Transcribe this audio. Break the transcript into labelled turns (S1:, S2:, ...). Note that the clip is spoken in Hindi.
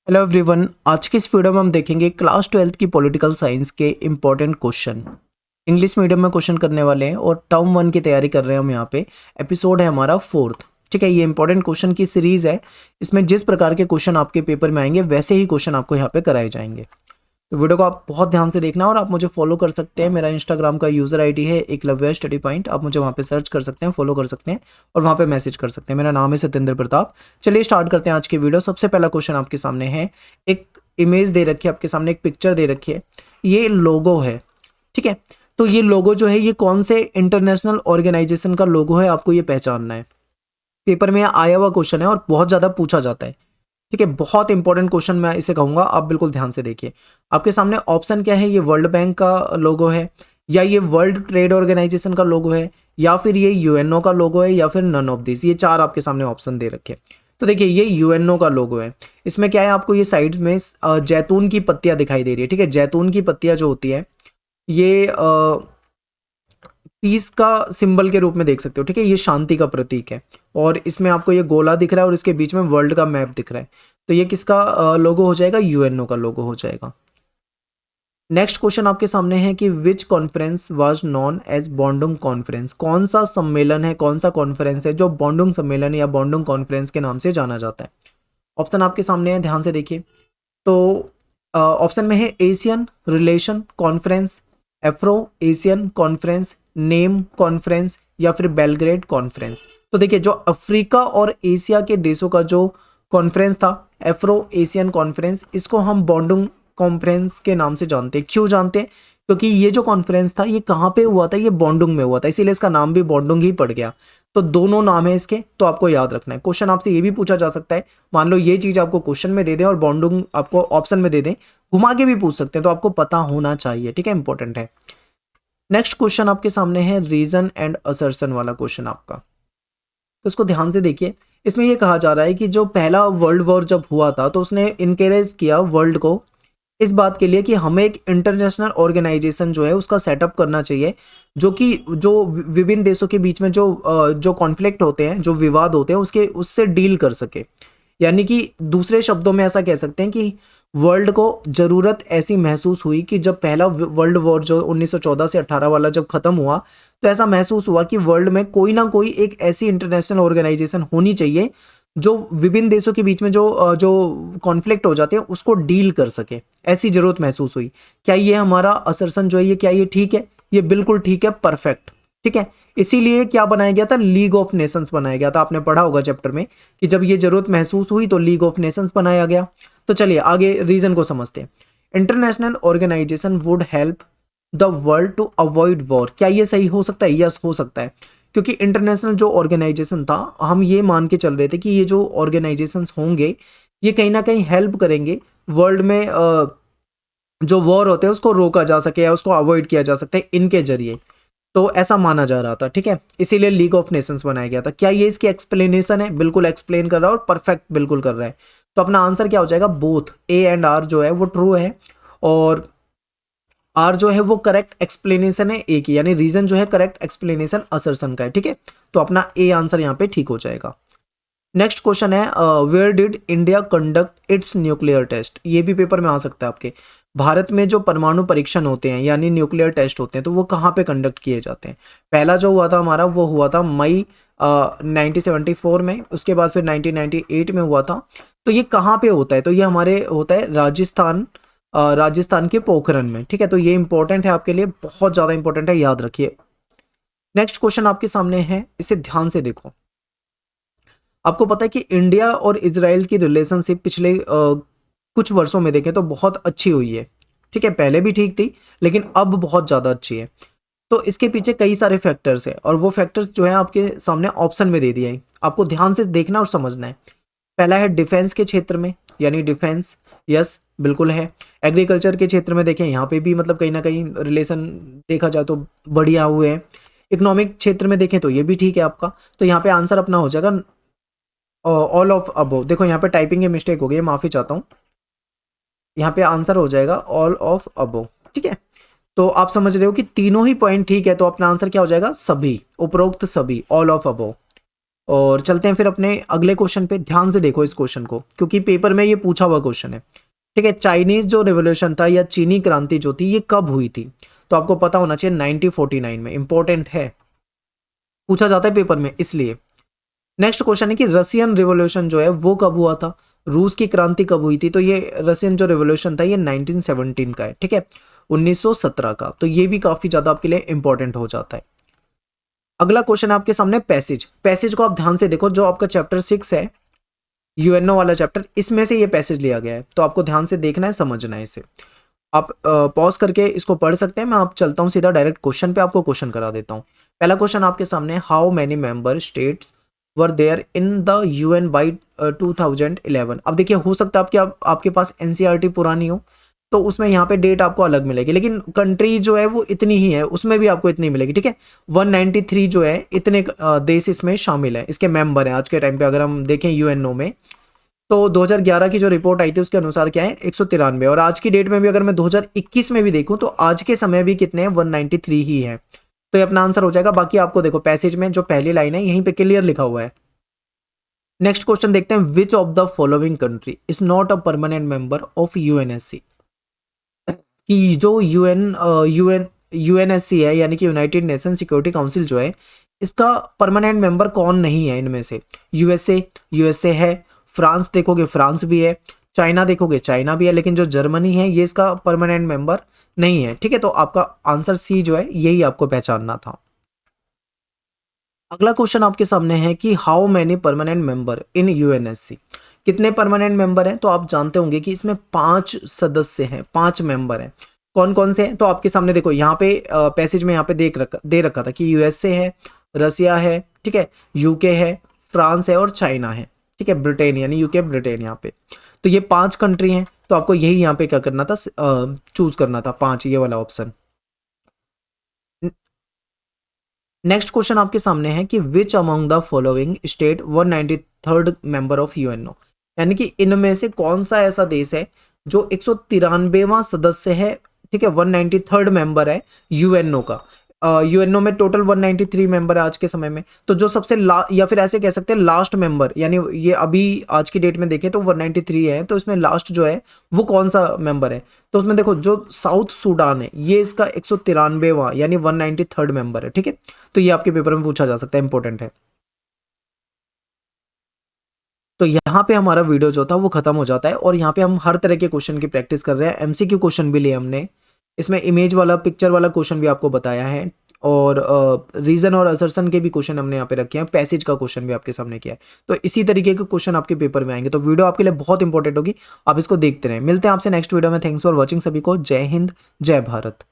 S1: Hello everyone. आज की इस वीडियो में हम देखेंगे क्लास 12th की पॉलिटिकल साइंस के इम्पोर्टेंट क्वेश्चन। इंग्लिश मीडियम में क्वेश्चन करने वाले हैं और टर्म 1 की तैयारी कर रहे हैं हम यहाँ पे। एपिसोड है हमारा 4th। ठीक है, ये इंपॉर्टेंट क्वेश्चन की सीरीज है। इसमें जिस प्रकार के क्वेश्चन आपके पेपर में आएंगे वैसे ही क्वेश्चन आपको यहाँ पे कराए जाएंगे। तो वीडियो को आप बहुत ध्यान से देखना और आप मुझे फॉलो कर सकते हैं। मेरा इंस्टाग्राम का यूजर आईडी है एकलव्य स्टडी पॉइंट। आप मुझे वहाँ पे सर्च कर सकते हैं, फॉलो कर सकते हैं और वहाँ पे मैसेज कर सकते हैं। मेरा नाम है सत्येंद्र प्रताप। चलिए स्टार्ट करते हैं आज की वीडियो। सबसे पहला क्वेश्चन आपके सामने है। एक इमेज दे रखी है आपके सामने, एक पिक्चर दे रखी है। ये लोगो है, ठीक है। तो ये लोगो जो है ये कौन से इंटरनेशनल ऑर्गेनाइजेशन का लोगो है, आपको ये पहचानना है। पेपर में आया हुआ क्वेश्चन है और बहुत ज़्यादा पूछा जाता है। ठीक है, बहुत इंपॉर्टेंट क्वेश्चन मैं इसे कहूंगा, आप बिल्कुल ध्यान से देखिए। आपके सामने ऑप्शन क्या है, ये वर्ल्ड बैंक का लोगो है, या ये वर्ल्ड ट्रेड ऑर्गेनाइजेशन का लोगो है, या फिर ये यूएनओ का लोगो है, या फिर नन ऑफ दिस। ये चार आपके सामने ऑप्शन दे रखे हैं। तो देखिए ये यूएनओ का लोगो है। इसमें क्या है, आपको ये साइड में जैतून की पत्तियां दिखाई दे रही है। ठीक है, जैतून की पत्तियां जो होती है ये पीस का सिंबल के रूप में देख सकते हो। ठीक है, ये शांति का प्रतीक है और इसमें आपको ये गोला दिख रहा है और इसके बीच में वर्ल्ड का मैप दिख रहा है। तो ये किसका लोगो हो जाएगा, यूएनओ का लोगो हो जाएगा। नेक्स्ट क्वेश्चन आपके सामने है कि which conference was known as Bandung conference. कौन सा सम्मेलन है, कौन सा कॉन्फ्रेंस है जो बॉन्डुंग सम्मेलन या बॉन्डुंग कॉन्फ्रेंस के नाम से जाना जाता है। ऑप्शन आपके सामने है, ध्यान से देखिए। तो ऑप्शन में है Asian relation conference, Afro Asian conference, name conference, या फिर बेलग्रेड कॉन्फ्रेंस। तो देखिए जो अफ्रीका और एशिया के देशों का जो कॉन्फ्रेंस था, एफ्रो एशियन कॉन्फ्रेंस, इसको हम बॉन्डुंग कॉन्फ्रेंस के नाम से जानते हैं। क्यों जानते हैं, क्योंकि ये जो कॉन्फ्रेंस था ये कहाँ पे हुआ था, ये बॉन्डुंग में हुआ था, इसीलिए इसका नाम भी बॉन्डुंग ही पड़ गया। तो दोनों नाम है इसके, तो आपको याद रखना है। क्वेश्चन आपसे ये भी पूछा जा सकता है, मान लो ये चीज आपको क्वेश्चन में दे दें और बॉन्डुंग आपको ऑप्शन में दे दें, घुमा के भी पूछ सकते हैं, तो आपको पता होना चाहिए। ठीक है, इंपॉर्टेंट है। नेक्स्ट क्वेश्चन आपके सामने है रीजन एंड असर्शन वाला क्वेश्चन आपका। तो इसको ध्यान से देखिए। इसमें यह कहा जा रहा है कि जो पहला वर्ल्ड वॉर जब हुआ था तो उसने इनकरेज किया वर्ल्ड को इस बात के लिए कि हमें एक इंटरनेशनल ऑर्गेनाइजेशन जो है उसका सेटअप करना चाहिए, जो विभिन्न देशों के बीच में जो कॉन्फ्लिक्ट होते हैं, जो विवाद होते हैं, उससे डील कर सके। यानी कि दूसरे शब्दों में ऐसा कह सकते हैं कि वर्ल्ड को ज़रूरत ऐसी महसूस हुई कि जब पहला वर्ल्ड वॉर जो 1914 से 18 वाला जब ख़त्म हुआ, तो ऐसा महसूस हुआ कि वर्ल्ड में कोई ना कोई एक ऐसी इंटरनेशनल ऑर्गेनाइजेशन होनी चाहिए जो विभिन्न देशों के बीच में जो कॉन्फ्लिक्ट हो जाते हैं उसको डील कर सके। ऐसी ज़रूरत महसूस हुई। क्या ये हमारा असर्शन जो है ये क्या ये ठीक है? ये बिल्कुल ठीक है, परफेक्ट। ठीक है, इसीलिए क्या बनाया गया था, लीग ऑफ नेशंस बनाया गया था। आपने पढ़ा होगा चैप्टर में कि जब ये जरूरत महसूस हुई तो लीग ऑफ नेशंस बनाया गया। तो चलिए आगे रीजन को समझते हैं। International organisation would help the world to avoid war. क्या ये सही हो सकता है? यस, हो सकता है। क्योंकि इंटरनेशनल जो ऑर्गेनाइजेशन था, हम ये मान के चल रहे थे कि ये जो ऑर्गेनाइजेशन होंगे ये कहीं ना कहीं हेल्प करेंगे वर्ल्ड में जो वॉर होते हैं उसको रोका जा सके या उसको अवॉइड किया जा सकता है इनके जरिए। तो ऐसा माना जा रहा था। ठीक है, इसीलिए लीग ऑफ नेशंस बनाया गया था। क्या ये इसकी एक्सप्लेनेशन है? बिल्कुल एक्सप्लेन कर रहा है और परफेक्ट बिल्कुल कर रहा है। तो अपना आंसर क्या हो जाएगा, बोथ ए एंड आर जो है वो ट्रू है और आर जो है वो करेक्ट एक्सप्लेनेशन है ए की, यानी रीजन जो है करेक्ट एक्सप्लेनेशन असर्शन का है। ठीक है, तो अपना ए आंसर यहाँ पे ठीक हो जाएगा। नेक्स्ट क्वेश्चन है where did India conduct its nuclear test. ये भी पेपर में आ सकता है आपके। भारत में जो परमाणु परीक्षण होते हैं यानी न्यूक्लियर टेस्ट होते हैं तो वो कहाँ पे कंडक्ट किए जाते हैं? पहला जो हुआ था हमारा वो हुआ था मई 1974 में, उसके बाद फिर 1998 में हुआ था। तो ये कहाँ पे होता है? तो ये हमारे होता है राजस्थान के पोखरण में। ठीक है, तो ये इंपॉर्टेंट है आपके लिए, बहुत ज़्यादा इंपॉर्टेंट है, याद रखिए। नेक्स्ट क्वेश्चन आपके सामने है, इसे ध्यान से देखो। आपको पता है कि इंडिया और इजराइल की रिलेशनशिप पिछले कुछ वर्षों में देखें तो बहुत अच्छी हुई है। ठीक है, पहले भी ठीक थी लेकिन अब बहुत ज़्यादा अच्छी है। तो इसके पीछे कई सारे फैक्टर्स हैं और वो फैक्टर्स जो है आपके सामने ऑप्शन में दे दिए हैं, आपको ध्यान से देखना और समझना है। पहला है डिफेंस के क्षेत्र में, यानी डिफेंस, यस बिल्कुल है। एग्रीकल्चर के क्षेत्र में देखें, यहाँ पे भी मतलब कहीं ना कहीं रिलेशन देखा जाए तो बढ़िया हुए हैं। इकोनॉमिक क्षेत्र में देखें तो ये भी ठीक है आपका। तो यहाँ पे आंसर अपना हो जाएगा ऑल ऑफ अबो। देखो यहाँ पे टाइपिंग की मिस्टेक हो गई है, माफ़ी चाहता हूँ। यहाँ पे आंसर हो जाएगा ऑल ऑफ अबो। ठीक है, तो आप समझ रहे हो कि तीनों ही पॉइंट ठीक है, तो अपना आंसर क्या हो जाएगा, सभी, उपरोक्त सभी, ऑल ऑफ अबो। और चलते हैं फिर अपने अगले क्वेश्चन पे। ध्यान से देखो इस क्वेश्चन को, क्योंकि पेपर में ये पूछा हुआ क्वेश्चन है। ठीक है, चाइनीज जो रिवोल्यूशन था या चीनी क्रांति जो थी, ये कब हुई थी? तो आपको पता होना चाहिए 1949 में। इंपॉर्टेंट है, पूछा जाता है पेपर में इसलिए। नेक्स्ट क्वेश्चन है कि रशियन रिवोल्यूशन जो है वो कब हुआ था? रूस की क्रांति कब हुई थी? तो ये रशियन जो रिवोल्यूशन था ये 1917 का है। ठीक है, 1917 का। तो ये भी काफी ज्यादा आपके लिए इंपॉर्टेंट हो जाता है। अगला क्वेश्चन है आपके सामने पैसेज। पैसेज को आप ध्यान से देखो, जो आपका चैप्टर 6 है, यूएनओ वाला चैप्टर, इसमें से ये पैसेज लिया गया है। तो आपको ध्यान से देखना है, समझना है इसे। आप पॉज करके इसको पढ़ सकते हैं। मैं आप चलता हूँ सीधा डायरेक्ट क्वेश्चन पे, आपको क्वेश्चन करा देता हूँ। पहला क्वेश्चन आपके सामने, how many member states were there in the UN by 2011। अब देखिए, हो सकता है आपके पास एनसीईआरटी पुरानी हो, तो उसमें यहाँ पे डेट आपको अलग मिलेगी, लेकिन कंट्री जो है वो इतनी ही है, उसमें भी आपको इतनी मिलेगी। ठीक है, 193 जो है, इतने देश इसमें शामिल है, इसके मेंबर हैं आज के टाइम पे। अगर हम देखें यूएनओ में, तो 2011 की जो रिपोर्ट आई थी उसके अनुसार क्या है, 193। और आज की डेट में भी अगर मैं 2021 में भी देखूं तो आज के समय भी कितने हैं, 193 ही है। तो ये अपना आंसर हो जाएगा। बाकी आपको देखो पैसेज में जो पहली लाइन है यहीं पे क्लियर लिखा हुआ है। नेक्स्ट क्वेश्चन देखते हैं, which of the following country is not a permanent member of UNSC. कि जो यूएनएससी है, यानी कि यूनाइटेड नेशन सिक्योरिटी काउंसिल जो है, इसका परमानेंट मेंबर कौन नहीं है इनमें से? यूएसए है, फ्रांस देखोगे फ्रांस भी है, चाइना देखोगे चाइना भी है, लेकिन जो जर्मनी है ये इसका परमानेंट मेंबर नहीं है। ठीक है, तो आपका आंसर सी जो है यही आपको पहचानना था। अगला क्वेश्चन आपके सामने है कि how many permanent member in UNSC. कितने परमानेंट मेंबर हैं? तो आप जानते होंगे कि इसमें 5 सदस्य हैं, 5 मेंबर हैं। कौन कौन से हैं? तो आपके सामने देखो, यहाँ पे पैसेज में यहाँ पे दे रखा था कि यूएसए है, रसिया है, ठीक है, यूके है, फ्रांस है और चाइना है। ठीक है, ब्रिटेन, यानी यूके ब्रिटेन यहाँ पे। तो ये 5 कंट्री हैं, तो आपको यही यहाँ पे क्या करना था, चूज करना था 5, ये वाला ऑप्शन। नेक्स्ट क्वेश्चन आपके सामने है कि which among the following state 193rd member of UNO. यानी कि इनमें से कौन सा ऐसा देश है जो 193वां सदस्य है? ठीक है, 193rd मेंबर है यूएनओ का। यूएनओ में टोटल 193 मेंबर है आज के समय में। तो जो सबसे या फिर ऐसे कह सकते हैं लास्ट मेंबर, यानी ये अभी आज की डेट में देखें तो 193 है, तो इसमें लास्ट जो है वो कौन सा मेंबर है? तो उसमें देखो, जो साउथ सूडान है ये इसका 193वां यानी 193rd मेंबर है। ठीक है, तो ये आपके पेपर में पूछा जा सकता है, इंपॉर्टेंट है। तो यहाँ पे हमारा वीडियो जो था वो खत्म हो जाता है, और यहाँ पे हम हर तरह के क्वेश्चन की प्रैक्टिस कर रहे हैं। एमसीक्यू क्वेश्चन भी लिए हमने, इसमें इमेज वाला, पिक्चर वाला क्वेश्चन भी आपको बताया है, और रीजन और असर्शन के भी क्वेश्चन हमने यहाँ पे रखे हैं, पैसेज का क्वेश्चन भी आपके सामने किया है। तो इसी तरीके के क्वेश्चन आपके पेपर में आएंगे, तो वीडियो आपके लिए बहुत इंपॉर्टेंट होगी, आप इसको देखते रहें। मिलते हैं आपसे नेक्स्ट वीडियो में। थैंक्स फॉर वॉचिंग सभी को। जय हिंद, जय भारत।